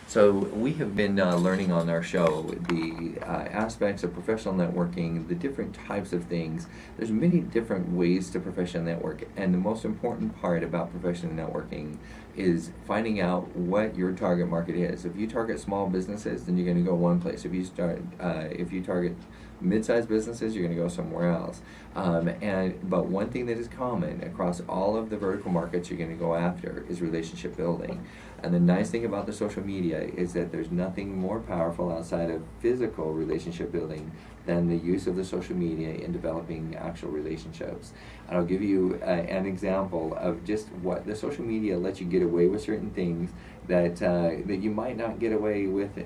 So we have been learning on our show the aspects of professional networking, the different types of things. There's many different ways to professional network, and the most important part about professional networking is finding out what your target market is. If you target small businesses, then you're going to go one place. If you target mid-sized businesses, you're going to go somewhere else. But one thing that is common across all of the vertical markets you're going to go after is relationship building. And the nice thing about the social media is that there's nothing more powerful outside of physical relationship building than the use of the social media in developing actual relationships. And I'll give you an example of just what the social media lets you get away with certain things that you might not get away with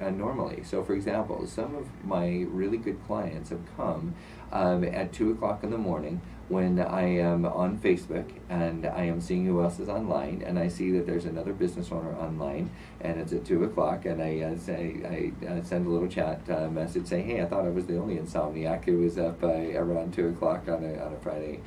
normally. So for example, some of my really good clients have come at 2 o'clock in the morning when I am on Facebook and I am seeing who else is online, and I see that there's another business owner online, and it's at 2 o'clock, and I send a little chat message saying, hey, I thought I was the only insomniac who was up around 2 o'clock on a Friday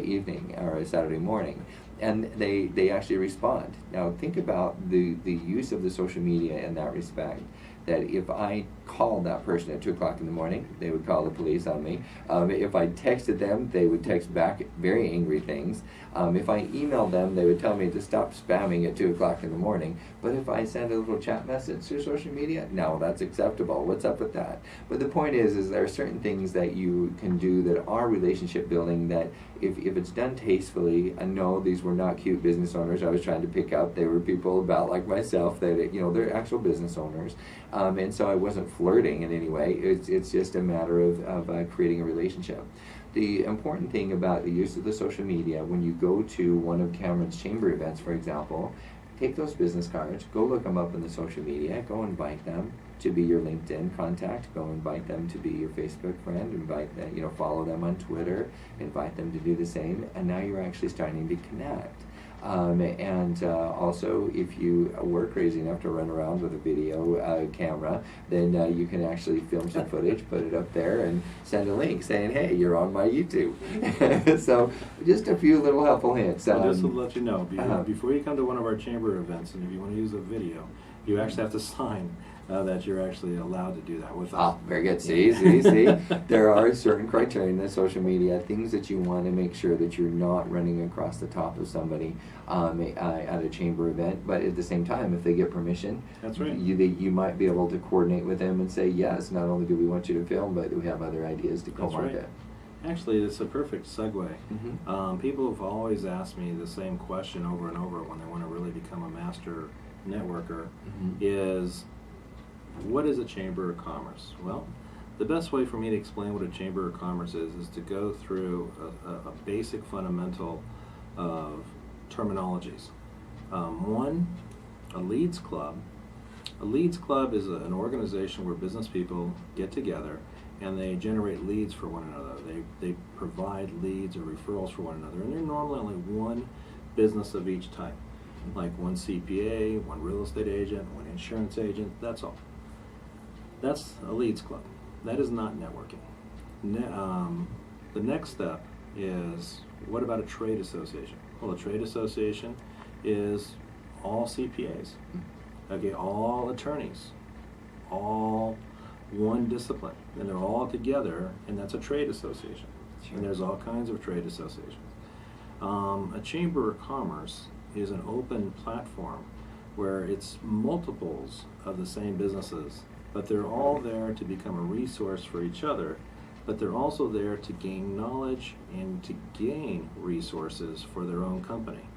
evening or a Saturday morning. And they actually respond. Now think about the use of the social media in that respect. That if I called that person at 2 o'clock in the morning, they would call the police on me. If I texted them, they would text back very angry things. If I emailed them, they would tell me to stop spamming at 2 o'clock in the morning. But if I send a little chat message through social media, no, that's acceptable. What's up with that? But the point is there are certain things that you can do that are relationship building that if it's done tastefully, and no, these were not cute business owners I was trying to pick up. They were people about like myself that, they're actual business owners. And so I wasn't flirting in any way. It's just a matter of creating a relationship. The important thing about the use of the social media, when you go to one of Cameron's chamber events, for example, take those business cards, go look them up in the social media, go invite them to be your LinkedIn contact, go invite them to be your Facebook friend, invite them, follow them on Twitter, invite them to do the same, and now you're actually starting to connect. Also, if you were crazy enough to run around with a video camera, then you can actually film some footage, put it up there, and send a link saying, hey, you're on my YouTube. So just a few little helpful hints. Just to let you know, before you come to one of our chamber events, and if you want to use a video, you actually have to sign that you're actually allowed to do that with us. Very good. See. There are certain criteria in the social media, things that you want to make sure that you're not running across the top of somebody at a chamber event. But at the same time, if they get permission, that's right. You might be able to coordinate with them and say, yes, not only do we want you to film, but we have other ideas to co-market. That's right. Actually, it's a perfect segue. Mm-hmm. People have always asked me the same question over and over when they want to really become a master networker, mm-hmm. is, what is a chamber of commerce? Well, the best way for me to explain what a chamber of commerce is to go through a basic fundamental of terminologies. One, a leads club. A leads club is an organization where business people get together and they generate leads for one another. They provide leads or referrals for one another, and they're normally only one business of each type, like one CPA, one real estate agent, one insurance agent, that's all. That's a leads club. That is not networking. The next step is, what about a trade association? Well, a trade association is all CPAs, okay, all attorneys, all one discipline, and they're all together, and that's a trade association. Sure. And there's all kinds of trade associations. A chamber of commerce is an open platform where it's multiples of the same businesses, but they're all there to become a resource for each other, but they're also there to gain knowledge and to gain resources for their own company.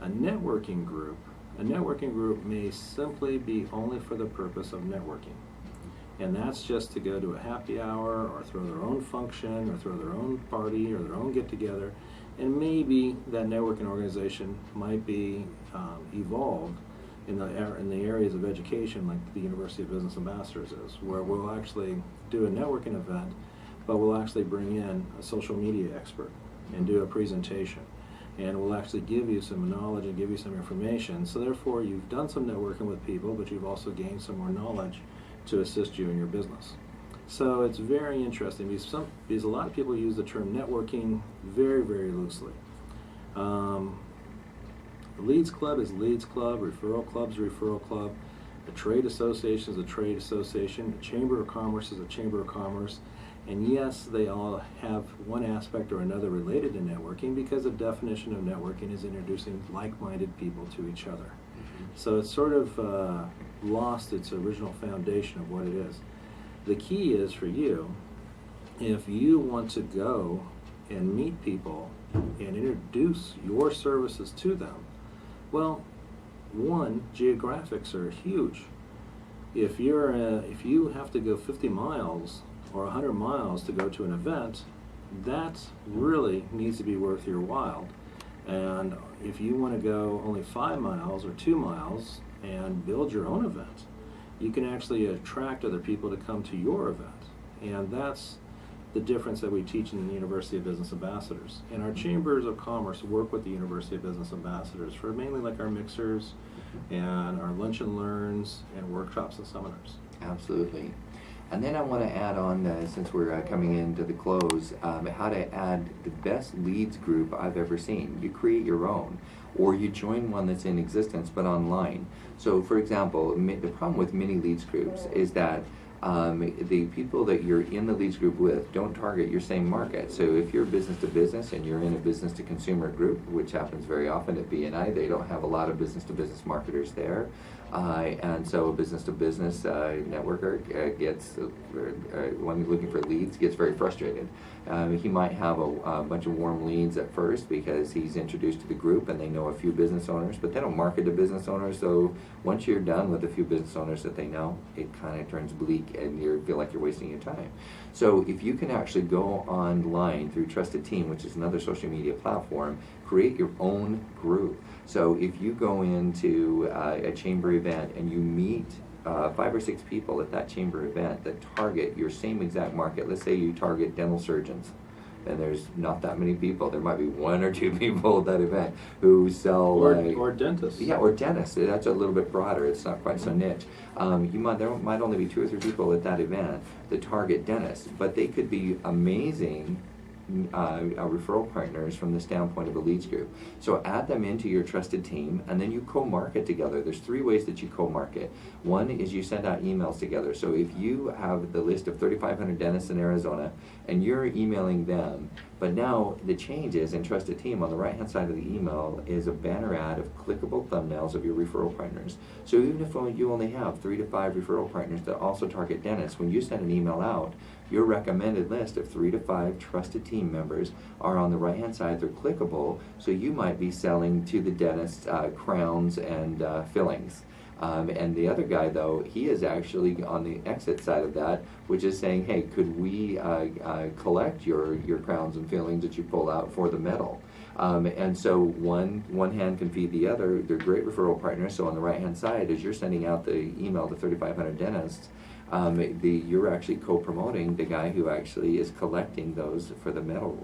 A networking group may simply be only for the purpose of networking. And that's just to go to a happy hour or throw their own function or throw their own party or their own get-together. And maybe that networking organization might be evolved in the areas of education, like the University of Business Ambassadors is, where we'll actually do a networking event, but we'll actually bring in a social media expert and do a presentation. And we'll actually give you some knowledge and give you some information. So therefore, you've done some networking with people, but you've also gained some more knowledge to assist you in your business. So it's very interesting because a lot of people use the term networking very, very loosely. Leads club is leads club, referral club is referral club. A trade association is a trade association. A chamber of commerce is a chamber of commerce. And yes, they all have one aspect or another related to networking, because the definition of networking is introducing like-minded people to each other. So it's sort of lost its original foundation of what it is. The key is for you, if you want to go and meet people and introduce your services to them, well, one, geographics are huge. If you have to go 50 miles or 100 miles to go to an event, that really needs to be worth your while. And if you want to go only 5 miles or 2 miles and build your own event, you can actually attract other people to come to your event. And that's the difference that we teach in the University of Business Ambassadors. And our chambers of commerce work with the University of Business Ambassadors for mainly like our mixers and our lunch and learns and workshops and seminars. Absolutely. And then I want to add on, since we're coming into the close, how to add the best leads group I've ever seen. You create your own, or you join one that's in existence but online. So for example, the problem with many leads groups is that the people that you're in the leads group with don't target your same market. So if you're business to business and you're in a business to consumer group, which happens very often at BNI, they don't have a lot of business to business marketers there. And so a business to business networker gets, when looking for leads, gets very frustrated. He might have a bunch of warm leads at first because he's introduced to the group and they know a few business owners, but they don't market to business owners. So once you're done with a few business owners that they know, it kind of turns bleak and you feel like you're wasting your time. So if you can actually go online through Trusted Team, which is another social media platform, create your own group. So if you go into a chamber event and you meet 5 or 6 people at that chamber event that target your same exact market, let's say you target dental surgeons, and there's not that many people. There might be 1 or 2 people at that event who sell or dentists. Yeah, or dentists. That's a little bit broader. It's not quite so niche. There might only be 2 or 3 people at that event that target dentists, but they could be amazing referral partners from the standpoint of a leads group. So add them into your Trusted Team, and then you co-market together. There's 3 ways that you co-market. One is you send out emails together. So if you have the list of 3,500 dentists in Arizona and you're emailing them, but now the change is in Trusted Team, on the right-hand side of the email is a banner ad of clickable thumbnails of your referral partners. So even if you only have 3 to 5 referral partners that also target dentists, when you send an email out, your recommended list of 3 to 5 Trusted Team members are on the right-hand side. They're clickable, so you might be selling to the dentist crowns and fillings. And the other guy, though, he is actually on the exit side of that, which is saying, hey, could we collect your crowns and fillings that you pull out for the metal? And so one hand can feed the other. They're great referral partners. So on the right-hand side, as you're sending out the email to 3,500 dentists, you're actually co-promoting the guy who actually is collecting those for the metal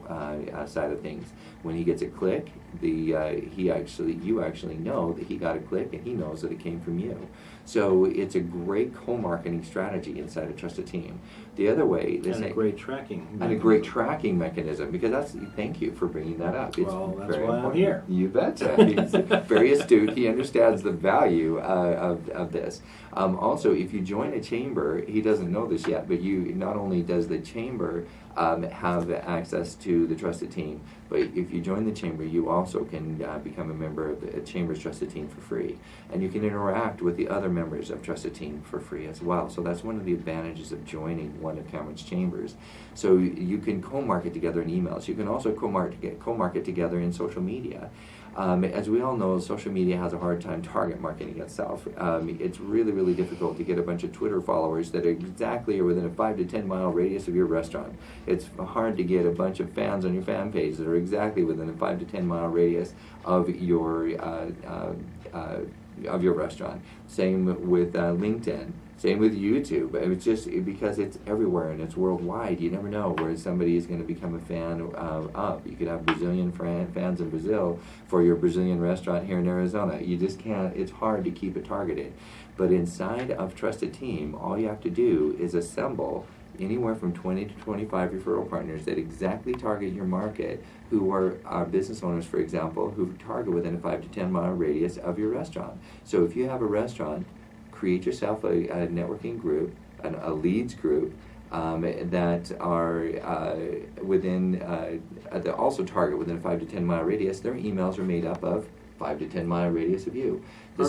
side of things. When he gets a click, you actually know that he got a click, and he knows that it came from you. So it's a great co-marketing strategy inside a Trusted Team. The other way, and a great tracking mechanism. And a great tracking mechanism, because thank you for bringing that up. It's well, that's very why important. I'm here. You betcha. He's very astute. He understands the value of this. Also, if you join a chamber, he doesn't know this yet, but not only does the chamber have access to the Trusted Team, but if you join the chamber, you also can become a member of the Chamber's Trusted Team for free. And you can interact with the other members of Trusted Team for free as well. So that's one of the advantages of joining one of Cameron's chambers. So you can co-market together in emails. You can also co-market together in social media. As we all know, social media has a hard time target marketing itself. It's really, really difficult to get a bunch of Twitter followers that exactly are within a 5 to 10 mile radius of your restaurant. It's hard to get a bunch of fans on your fan page that are exactly within a 5 to 10 mile radius of your restaurant. Same with LinkedIn. Same with YouTube. It's just because it's everywhere and it's worldwide. You never know where somebody is going to become a fan of. You could have Brazilian fans in Brazil for your Brazilian restaurant here in Arizona. You just can't. It's hard to keep it targeted. But inside of Trusted Team, all you have to do is assemble anywhere from 20 to 25 referral partners that exactly target your market, who are business owners, for example, who target within a 5 to 10 mile radius of your restaurant. So if you have a restaurant, create yourself a networking group, a leads group, that are within, that also target within a 5 to 10 mile radius. Their emails are made up of 5 to 10 mile radius of you. The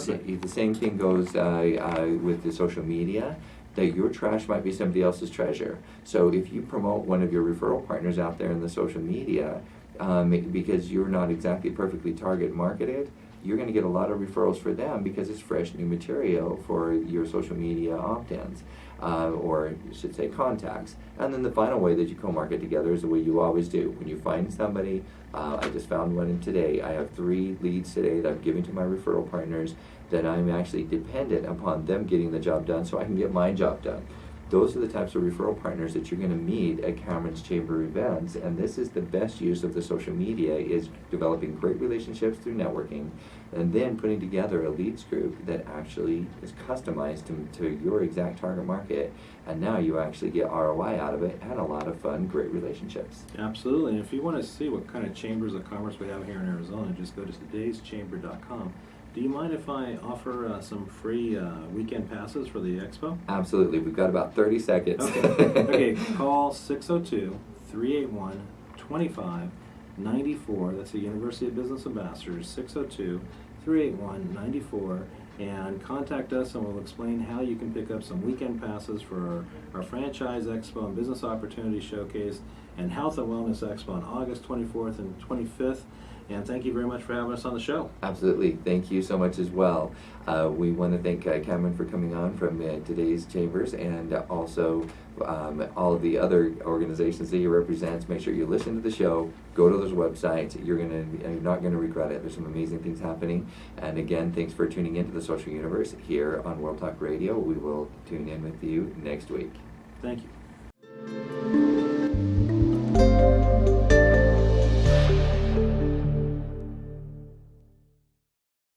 same thing goes with the social media, that your trash might be somebody else's treasure. So if you promote one of your referral partners out there in the social media, because you're not exactly perfectly target marketed, you're going to get a lot of referrals for them because it's fresh new material for your social media opt-ins, or you should say contacts. And then the final way that you co-market together is the way you always do. When you find somebody, I just found one today. I have 3 leads today that I'm giving to my referral partners that I'm actually dependent upon them getting the job done so I can get my job done. Those are the types of referral partners that you're going to meet at Cameron's Chamber events, and this is the best use of the social media, is developing great relationships through networking, and then putting together a leads group that actually is customized to your exact target market, and now you actually get ROI out of it and a lot of fun, great relationships. Absolutely, and if you want to see what kind of chambers of commerce we have here in Arizona, just go to todayschamber.com. Do you mind if I offer some free weekend passes for the expo? Absolutely. We've got about 30 seconds. Okay, call 602-381-2594. That's the University of Business Ambassadors, 602-381-94. And contact us and we'll explain how you can pick up some weekend passes for our Franchise Expo and Business Opportunity Showcase and Health and Wellness Expo on August 24th and 25th. And thank you very much for having us on the show. Absolutely. Thank you so much as well. We want to thank Cameron for coming on from today's chambers, and also all of the other organizations that he represents. Make sure you listen to the show. Go to those websites. You're not going to regret it. There's some amazing things happening. And again, thanks for tuning into the Social Universe here on World Talk Radio. We will tune in with you next week. Thank you.